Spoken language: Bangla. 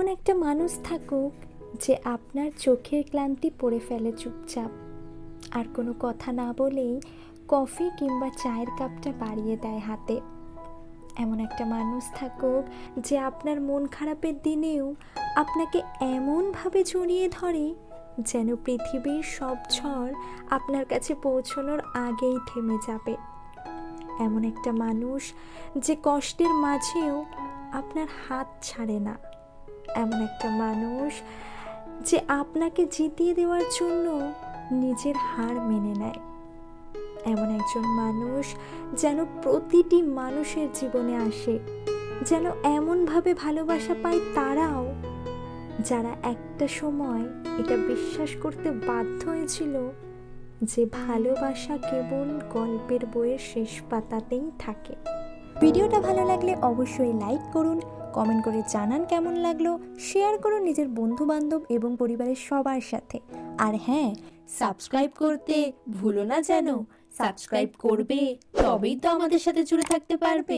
এমন একটা মানুষ থাকুক যে আপনার চোখের ক্লান্তি পড়ে ফেলে চুপচাপ, আর কোনো কথা না বলেই কফি কিংবা চায়ের কাপটা বাড়িয়ে দেয় হাতে। এমন একটা মানুষ থাকুক যে আপনার মন খারাপের দিনেও আপনাকে এমনভাবে জড়িয়ে ধরে যেন পৃথিবীর সব ঝড় আপনার কাছে পৌঁছানোর আগেই থেমে যাবে। এমন একটা মানুষ যে কষ্টের মাঝেও আপনার হাত ছাড়ে না। এমন একটা মানুষ যে আপনাকে জিতিয়ে দেওয়ার জন্য নিজের হার মেনে নেয়। এমন একজন মানুষ যেন প্রতিটি মানুষের জীবনে আসে, যেন এমনভাবে ভালোবাসা পায় তারাও যারা একটা সময় এটা বিশ্বাস করতে বাধ্য হয়েছিল যে ভালোবাসা কেবল গল্পের বইয়ের শেষ পাতাতেই থাকে। ভিডিওটা ভালো লাগলে অবশ্যই লাইক করুন, কমেন্ট করে জানান কেমন লাগলো, শেয়ার করুন নিজের বন্ধুবান্ধব এবং পরিবারের সবার সাথে। আর হ্যাঁ, সাবস্ক্রাইব করতে ভুলো না যেন। সাবস্ক্রাইব করবে তবেই তো আমাদের সাথে জুড়ে থাকতে পারবে।